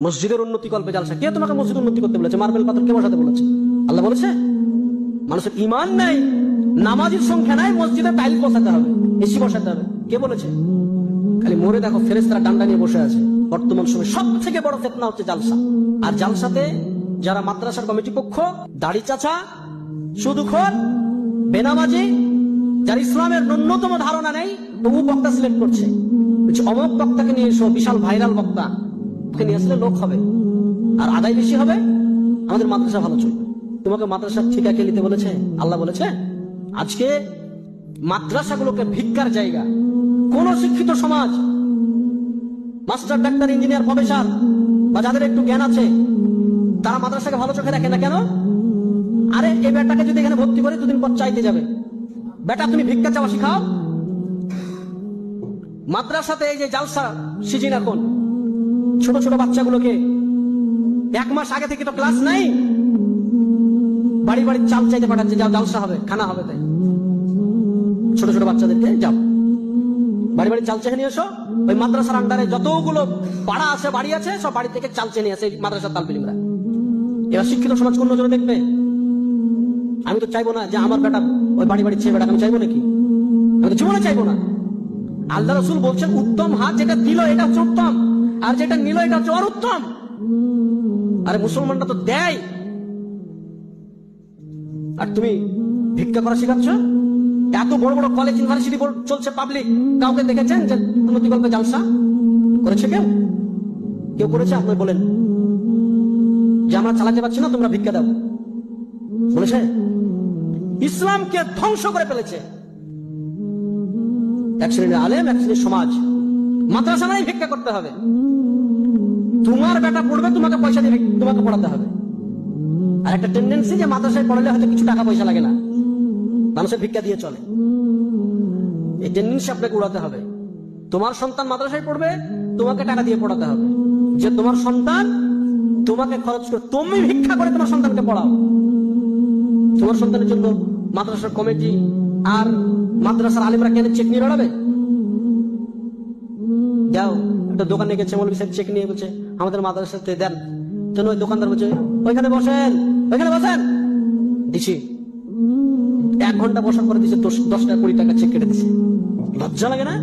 মসজিদের উন্নতি কল্পে জালসা। কে তোমাকে মসজিদ উন্নতি করতে বলেছে? মার্বেল পাথর কে বসাতে বলেছে? আল্লাহ বলেছে? মানুষের ইমান নাই, নামাজের সংখ্যা নাই, মসজিদে টাইল বসাতে হবে, এসি বসাতে হবে, কে বলেছে? খালি মরে দেখো ফেরেশতারা ডান্ডা নিয়ে বসে আছে। বর্তমান সময়ে সব থেকে বড় ফিতনা হচ্ছে জালসা। আর জালসাতে যারা মাদ্রাসার কমিটি পক্ষ, দাড়ি চাচা, সুদখোর, বেনামাজি, যার ইসলামের ন্যূনতম ধারণা নেই, তবু বক্তা সিলেক্ট করছে। অমুক বক্তাকে নিয়ে এসো, বিশাল ভাইরাল বক্তা, ওকে নিয়ে আসলে লোক হবে আর আদায় বেশি হবে, আমাদের মাদ্রাসা ভালো চলবে। তোমাকে মাদ্রাসা ঠিকা কে নিতে বলেছে? আল্লাহ বলেছে? আজকে মাদ্রাসাগুলোকে ভিক্ষার জায়গা। কোন শিক্ষিত সমাজ, মাস্টার, ডাক্তার, ইঞ্জিনিয়ার, প্রফেসর বা যাদের একটু জ্ঞান আছে, তারা মাদ্রাসাকে ভালো চোখে দেখে না কেন? আরে এই বেটাকে যদি এখানে ভর্তি করে দুদিন পর চাইতে যাবে, বেটা তুমি ভিক্ষা চাওয়া শিখাও। মাদ্রাসাতে এই যে জালসা সিজন, এখন ছোট ছোট বাচ্চাগুলোকে 1 মাস আগে থেকে তো ক্লাস নাই, বাড়ি বাড়ি চাল চাইতে পাঠাচ্ছে, যাও জালসা হবে, খানা হবে। তাই ছোট ছোট বাচ্চাদেরকে যাও বাড়ি বাড়ি চাল চেয়ে নিয়ে এসো। ওই মাদ্রাসার আন্ডারে যতগুলো পাড়া আছে, বাড়ি আছে, সব বাড়ি থেকে চাল চেয়ে নিয়ে আসে মাদ্রাসার তালবিলিমরা। এরা শিক্ষিত সমাজ কোন নজরে দেখবে? আমি তো চাইবো না যে আমার বেটা ওই বাড়ি বাড়ি চেয়ে বেটা, আমি চাইবো নাকি? আমি তো জীবনে চাইবো না। আল্লাহ রাসূল বলছেন উত্তম হাত যেটা দিল এটা হচ্ছে উত্তম, আর যেটা নিল এটা হচ্ছে আর উত্তম। আরে মুসলমানরা তো দেয়, আর তুমি ভিক্ষা করা শেখাচ্ছ। এত বড় বড় কলেজ, ইউনিভার্সিটি চলছে পাবলিক, কাউকে দেখেছেন যে উন্নতি কল্পে জালসা করেছে? কেউ কেউ করেছে? আপনি বলেন যে আমরা চালাতে পারছি না, তোমরা ভিক্ষা দাও, বলেছে? ইসলামকে ধ্বংস করে ফেলেছে এক শ্রেণীর আলেম, এক শ্রেণীর সমাজ। মাদ্রাসা নাই ভিক্ষা করতে হবে, তোমার বেটা পড়বে, তোমাকে পয়সা দিয়ে তোমাকে পড়াতে হবে। আর একটা টেন্ডেন্সি যে মাদ্রাসায় পড়ালে হয়তো কিছু টাকা পয়সা লাগে না, মানুষের ভিক্ষা দিয়ে চলে। এই টেন্ডেন্সি আপনাকে উড়াতে হবে। তোমার সন্তান মাদ্রাসায় পড়বে, তোমাকে টাকা দিয়ে পড়াতে হবে। যে তোমার সন্তান তোমাকে খরচ করে, তুমি ভিক্ষা করে তোমার সন্তানকে পড়াও। তোমার সন্তানের জন্য মাদ্রাসার কমিটি আর মাদ্রাসার আলিমরা কেন চেক নিয়ে বেড়াবে? যাও একটা দোকানে গেছে, মৌলভী সাহেব চেক নিয়ে বলছে আমাদের মাদ্রাসাতে দেন। তো ওই দোকানদার বলছে ওইখানে বসেন, ওইখানে বসেন, দিছি। 1 ঘন্টা বসার পরে দিচ্ছে 10 টাকা 20 টাকা চেক কেটে দিচ্ছে। লজ্জা লাগে না?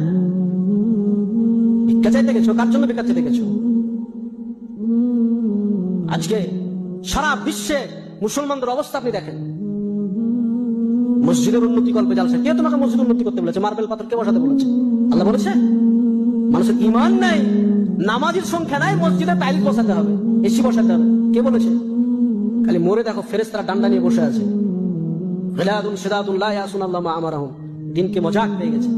ভিক্ষা চাইতে গেছো, কার জন্য ভিক্ষা চাইতে গেছো? আজকে সারা বিশ্বে মুসলমানদের অবস্থা আপনি দেখেন। মসজিদের উন্নতি কল্পে জালসা। কে তোমাকে মসজিদ উন্নতি করতে বলেছে? মার্বেল পাথর কে বসাতে বলেছে? আল্লাহ বলেছে? মানুষের ইমান নাই, নামাজের সংখ্যা নাই, মসজিদে টাইল বসাতে হবে, এসি বসাতে হবে, কে বলেছে? খালি মরে দেখো ফেরেশতারা ডান্ডা নিয়ে বসে আছে। গিলাদুন শিদাদুন লা ইয়াসুন আল্লাহ মা আমারহুম। দিনকে মজাক পেয়ে গেছে।